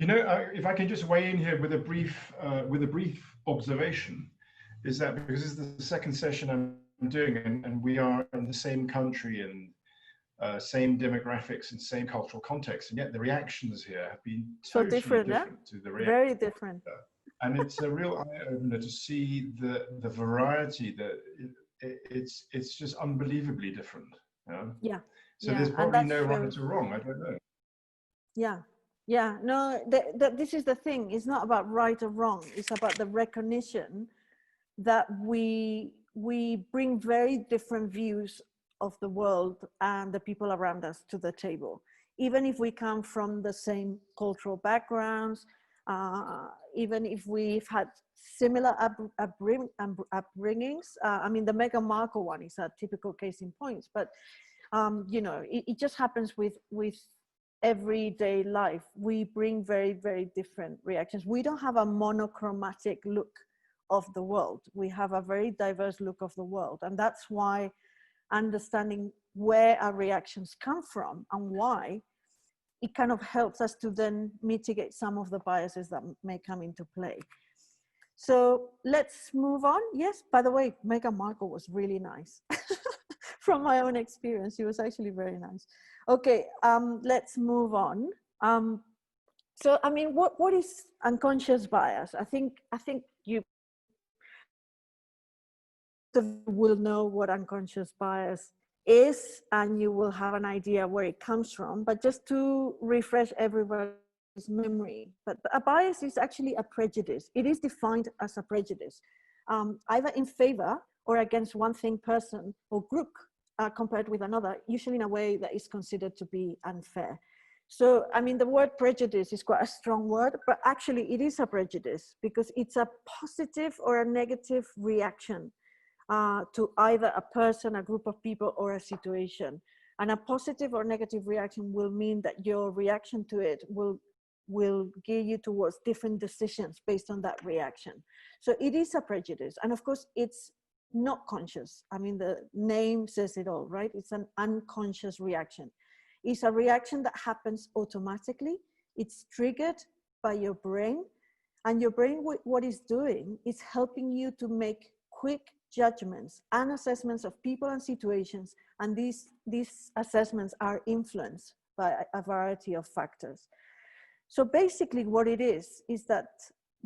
You know, if I can just weigh in here with a brief observation, is that because this is the second session I'm doing, and we are in the same country and same demographics and same cultural context, and yet the reactions here have been So totally different, different to the reactions. Very different. And it's a real eye-opener to see the variety that it's just unbelievably different. You know? Yeah. So yeah. there's probably no right or wrong. I don't know. Yeah. Yeah. No, this is the thing. It's not about right or wrong. It's about the recognition that we bring very different views of the world and the people around us to the table, even if we come from the same cultural backgrounds, even if we've had similar upbringings. I mean, the Meghan Markle one is a typical case in point, but you know, it just happens with everyday life. We bring very, very different reactions. We don't have a monochromatic look of the world. We have a very diverse look of the world, and that's why understanding where our reactions come from and why, it kind of helps us to then mitigate some of the biases that may come into play. So let's move on. Yes, by the way, Meghan Markle was really nice. From my own experience, she was actually very nice. Okay, let's move on. So, I mean, what is unconscious bias? I think you will know what unconscious bias is, and you will have an idea where it comes from. But just to refresh everybody's memory, but a bias is actually a prejudice. It is defined as a prejudice, either in favor or against one thing, person, or group compared with another, usually in a way that is considered to be unfair. So, I mean, the word prejudice is quite a strong word, but actually it is a prejudice because it's a positive or a negative reaction to either a person, a group of people, or a situation. And a positive or negative reaction will mean that your reaction to it will gear you towards different decisions based on that reaction. So it is a prejudice. And of course, it's not conscious. I mean, the name says it all, right? It's an unconscious reaction. It's a reaction that happens automatically. It's triggered by your brain. And your brain, what it's doing is helping you to make quick judgments and assessments of people and situations. And these assessments are influenced by a variety of factors. So basically what it is that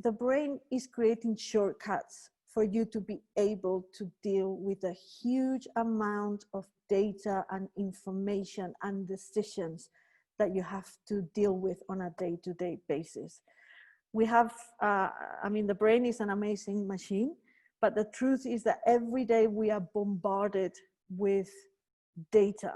the brain is creating shortcuts for you to be able to deal with a huge amount of data and information and decisions that you have to deal with on a day-to-day basis. We have, I mean, the brain is an amazing machine, but the truth is that every day we are bombarded with data,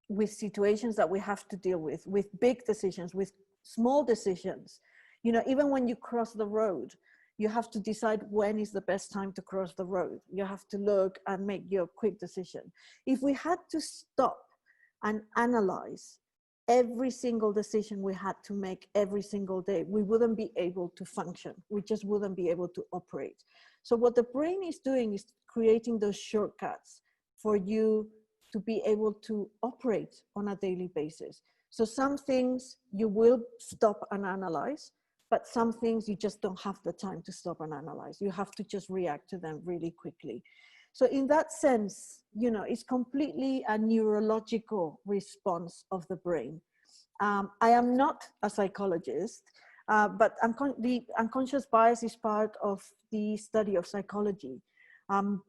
with situations that we have to deal with big decisions, with small decisions. You know, even when you cross the road, you have to decide when is the best time to cross the road. You have to look and make your quick decision. If we had to stop and analyze every single decision we had to make every single day, we wouldn't be able to function. We just wouldn't be able to operate. So what the brain is doing is creating those shortcuts for you to be able to operate on a daily basis. So some things you will stop and analyze, but some things you just don't have the time to stop and analyze. You have to just react to them really quickly. So in that sense, you know, it's completely a neurological response of the brain. I am not a psychologist, but the unconscious bias is part of the study of psychology. And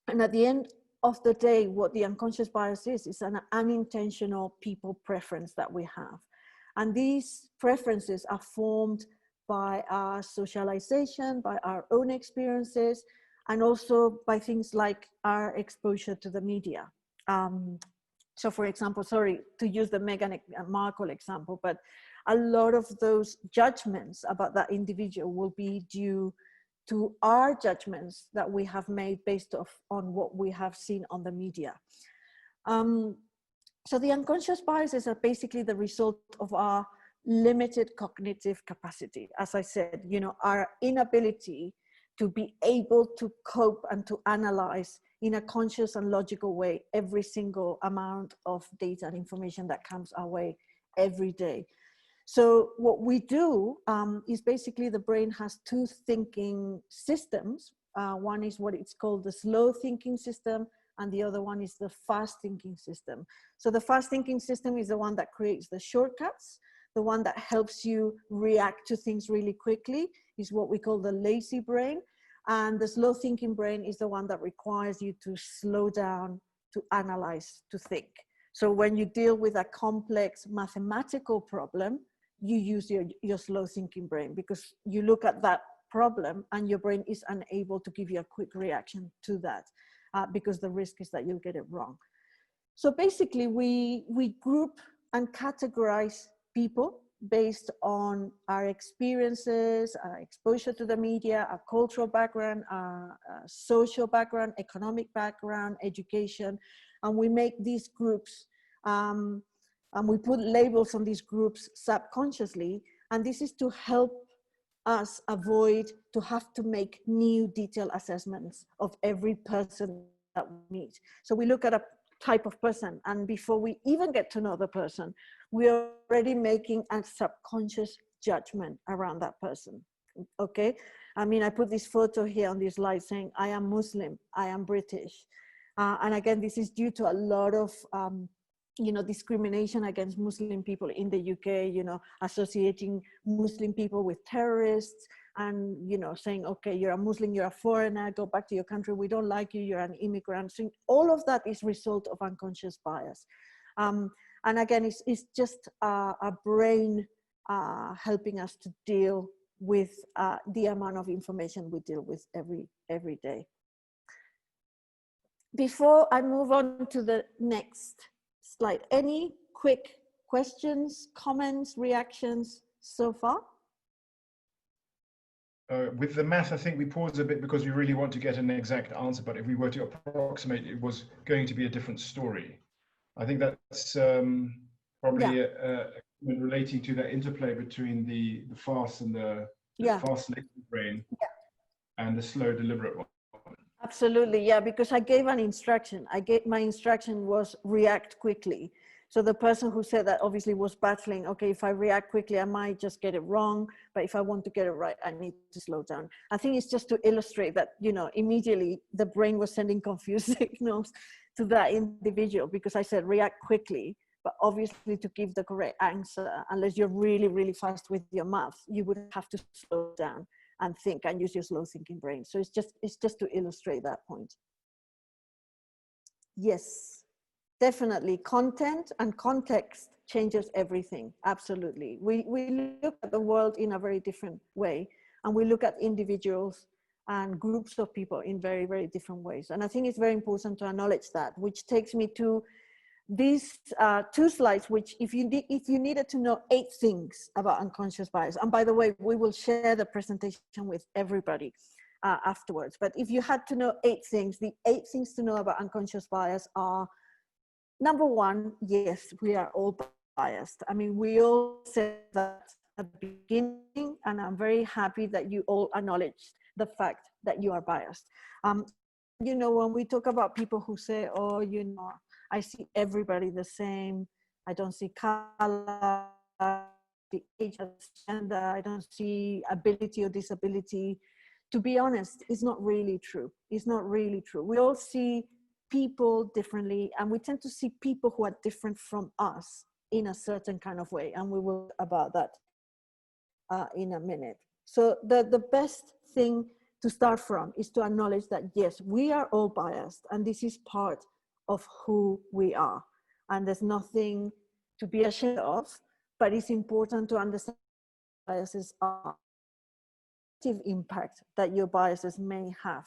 at the end of the day, what the unconscious bias is an unintentional people preference that we have. And these preferences are formed by our socialization, by our own experiences, and also by things like our exposure to the media. So for example, sorry to use the Meghan Markle example, but a lot of those judgments about that individual will be due to our judgments that we have made based on what we have seen on the media. So the unconscious biases are basically the result of our limited cognitive capacity. As I said, you know, our inability to be able to cope and to analyze in a conscious and logical way every single amount of data and information that comes our way every day. So what we do is basically the brain has two thinking systems. One is what it's called the slow thinking system, and the other one is the fast thinking system. So the fast thinking system is the one that creates the shortcuts. The one that helps you react to things really quickly is what we call the lazy brain. And the slow thinking brain is the one that requires you to slow down, to analyze, to think. So when you deal with a complex mathematical problem, you use your slow thinking brain, because you look at that problem and your brain is unable to give you a quick reaction to that, because the risk is that you'll get it wrong. So basically we group and categorize people based on our experiences, our exposure to the media, our cultural background, our social background, economic background, education, and we make these groups and we put labels on these groups subconsciously, and this is to help us avoid to have to make new detailed assessments of every person that we meet. So we look at a type of person, and before we even get to know the person, we're already making a subconscious judgment around that person. Okay, I mean, I put this photo here on this slide saying I am Muslim, I am British, and again, this is due to a lot of discrimination against Muslim people in the UK, associating Muslim people with terrorists, and saying, okay, you're a Muslim, you're a foreigner, go back to your country, we don't like you, you're an immigrant. So all of that is result of unconscious bias. And again, it's just a brain helping us to deal with the amount of information we deal with every day. Before I move on to the next slide, any quick questions, comments, reactions so far? With the math, I think we paused a bit because we really want to get an exact answer, but if we were to approximate, it was going to be a different story. I think that's probably relating to that interplay between the fast and the fast lazy brain and the slow deliberate one. Absolutely, yeah, because I gave an instruction. My instruction was react quickly. So the person who said that obviously was battling, okay, if I react quickly, I might just get it wrong, but if I want to get it right, I need to slow down. I think it's just to illustrate that, immediately the brain was sending confused signals to that individual, because I said react quickly, but obviously to give the correct answer, unless you're really, really fast with your math, you would have to slow down and think and use your slow thinking brain. So it's just to illustrate that point. Yes, definitely. Content and context changes everything. Absolutely. We look at the world in a very different way, and we look at individuals and groups of people in very, very different ways. And I think it's very important to acknowledge that, which takes me to these two slides, which if you needed to know 8 things about unconscious bias, and by the way, we will share the presentation with everybody afterwards, but if you had to know 8 things, the 8 things to know about unconscious bias are: number 1, yes, we are all biased. I mean, we all said that at the beginning, and I'm very happy that you all acknowledged the fact that you are biased. When we talk about people who say, oh, I see everybody the same, I don't see color, the age, gender, I don't see ability or disability. To be honest, it's not really true. It's not really true. We all see people differently, and we tend to see people who are different from us in a certain kind of way, and we will talk about that in a minute. So the best thing to start from is to acknowledge that yes, we are all biased, and this is part of who we are, and there's nothing to be ashamed of, but it's important to understand biases are impact that your biases may have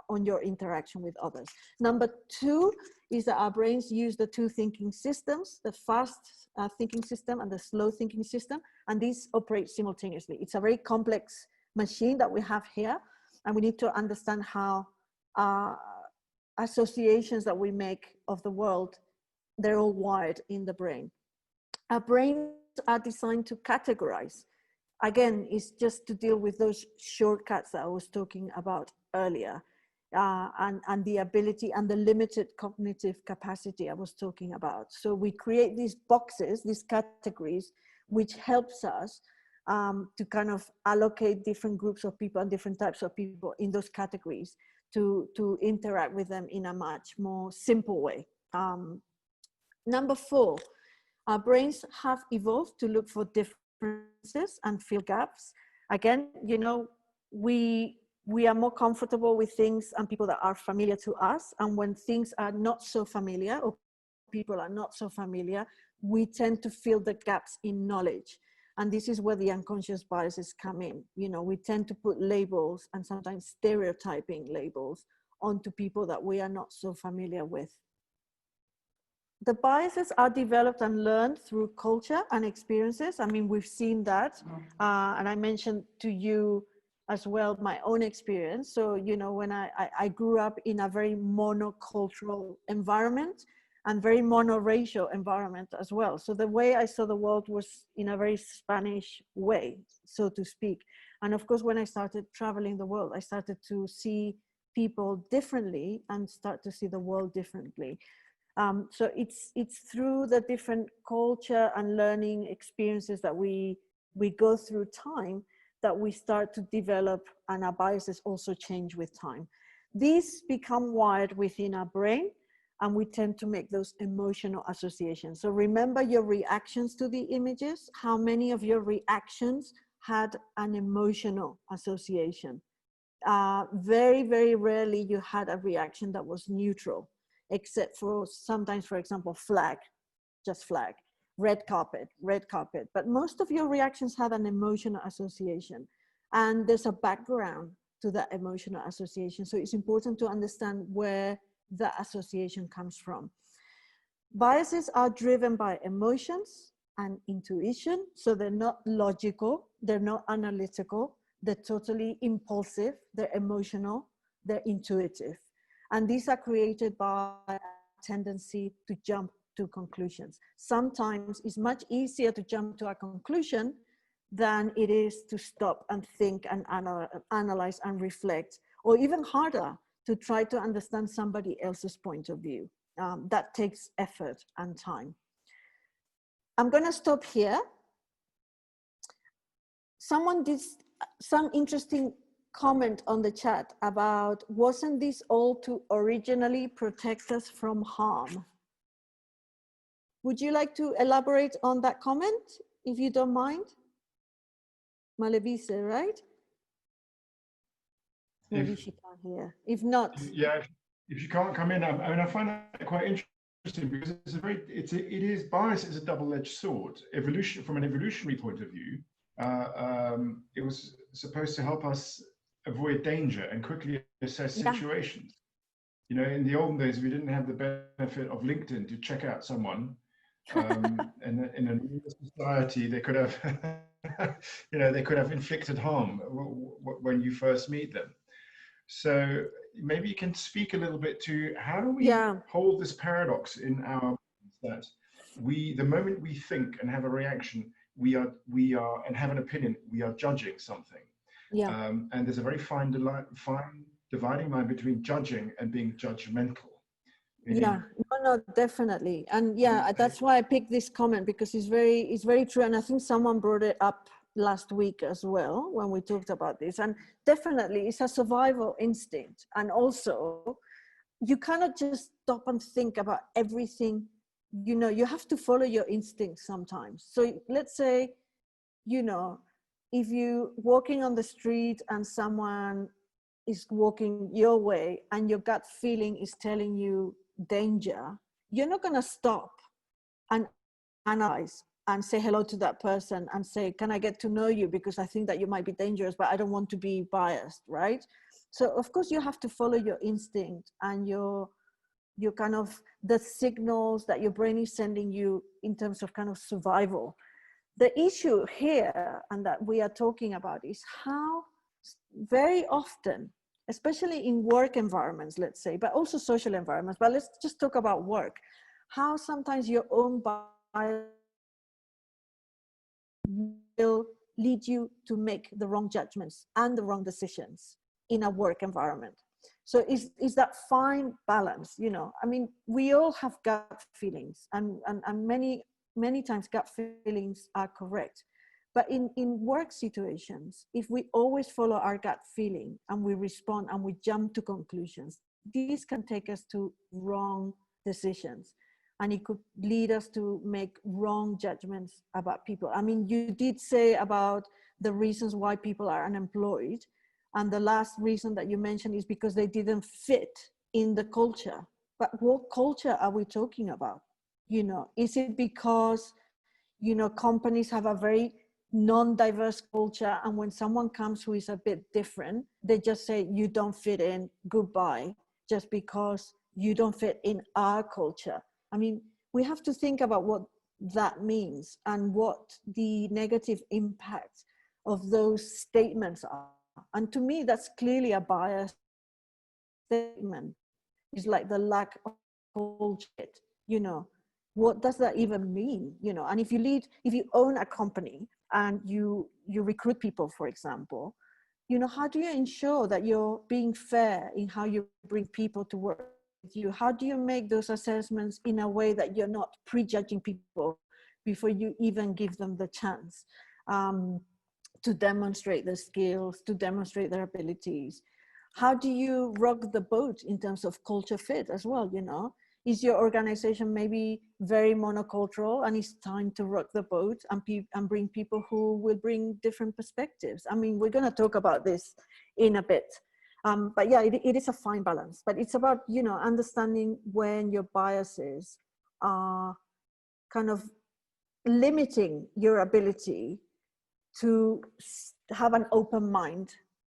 on your interaction with others. Number 2 is that our brains use the 2 thinking systems, the fast thinking system and the slow thinking system, and these operate simultaneously. It's a very complex machine that we have here, and we need to understand how associations that we make of the world, they're all wired in the brain. Our brains are designed to categorize. Again, it's just to deal with those shortcuts that I was talking about earlier, and the ability and the limited cognitive capacity I was talking about. So we create these boxes, these categories, which helps us to kind of allocate different groups of people and different types of people in those categories to interact with them in a much more simple way. Number 4, our brains have evolved to look for differences and fill gaps. Again, you know, we are more comfortable with things and people that are familiar to us. And when things are not so familiar or people are not so familiar, we tend to fill the gaps in knowledge. And this is where the unconscious biases come in. You know, we tend to put labels and sometimes stereotyping labels onto people that we are not so familiar with. The biases are developed and learned through culture and experiences. I mean, we've seen that. And I mentioned to you as well my own experience. So, you know, when I grew up in a very monocultural environment and very monoracial environment as well. So the way I saw the world was in a very Spanish way, so to speak. And of course, when I started traveling the world, I started to see people differently and start to see the world differently. So it's through the different culture and learning experiences that we go through time that we start to develop, and our biases also change with time. These become wired within our brain, and we tend to make those emotional associations. So remember your reactions to the images. How many of your reactions had an emotional association? Very, very rarely you had a reaction that was neutral, except for sometimes, for example, flag, just flag, red carpet. But most of your reactions had an emotional association, and there's a background to that emotional association. So it's important to understand where the association comes from. Biases are driven by emotions and intuition. So they're not logical, they're not analytical, they're totally impulsive, they're emotional, they're intuitive. And these are created by a tendency to jump to conclusions. Sometimes it's much easier to jump to a conclusion than it is to stop and think and analyze and reflect, or even harder, to try to understand somebody else's point of view. That takes effort and time. I'm gonna stop here. Someone did some interesting comment on the chat about, wasn't this all to originally protect us from harm? Would you like to elaborate on that comment, if you don't mind? Malevise, right? Maybe she can't hear. If not, yeah, if you can't come in, I mean, I find that quite interesting because it is bias is a double-edged sword. Evolution, from an evolutionary point of view, it was supposed to help us avoid danger and quickly assess situations. You know, in the olden days, we didn't have the benefit of LinkedIn to check out someone. And in a new society, they could have, you know, they could have inflicted harm when you first meet them. So maybe you can speak a little bit to how do we hold this paradox in our that the moment we think and have a reaction, we are and have an opinion, we are judging something. And there's a very fine dividing line between judging and being judgmental. No, definitely. And that's why I picked this comment, because it's very true. And I think someone brought it up last week as well when we talked about this. And definitely it's a survival instinct. And also you cannot just stop and think about everything. You know, you have to follow your instincts sometimes. So let's say, you know, if you're walking on the street and someone is walking your way and your gut feeling is telling you danger, you're not going to stop and analyze and say hello to that person and say, can I get to know you, because I think that you might be dangerous, but I don't want to be biased, right? So of course you have to follow your instinct and your kind of the signals that your brain is sending you in terms of kind of survival. The issue here, and that we are talking about, is how very often, especially in work environments, let's say, but also social environments, but let's just talk about work, how sometimes your own bias will lead you to make the wrong judgments and the wrong decisions in a work environment. So is that fine balance, you know? I mean, we all have gut feelings, and many many times gut feelings are correct. But in work situations, if we always follow our gut feeling and we respond and we jump to conclusions, these can take us to wrong decisions. And it could lead us to make wrong judgments about people. I mean, you did say about the reasons why people are unemployed. And the last reason that you mentioned is because they didn't fit in the culture. But what culture are we talking about? You know, is it because, you know, companies have a very non-diverse culture, and when someone comes who is a bit different, they just say, you don't fit in, goodbye, just because you don't fit in our culture? I mean, we have to think about what that means and what the negative impact of those statements are. And to me, that's clearly a biased statement. It's like the lack of culture, you know. What does that even mean? You know, and if you own a company and you recruit people, for example, you know, how do you ensure that you're being fair in how you bring people to work with you? How do you make those assessments in a way that you're not prejudging people before you even give them the chance to demonstrate their skills, to demonstrate their abilities? How do you rock the boat in terms of culture fit as well, you know? Is your organization maybe very monocultural and it's time to rock the boat and bring people who will bring different perspectives? I mean, we're going to talk about this in a bit. But yeah, it is a fine balance. But it's about, you know, understanding when your biases are kind of limiting your ability to have an open mind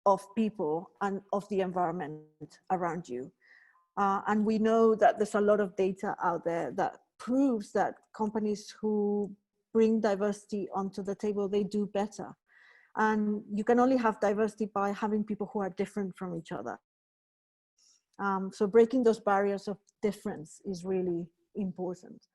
of people and of the environment around you. And we know that there's a lot of data out there that proves that companies who bring diversity onto the table, they do better. And you can only have diversity by having people who are different from each other. So breaking those barriers of difference is really important.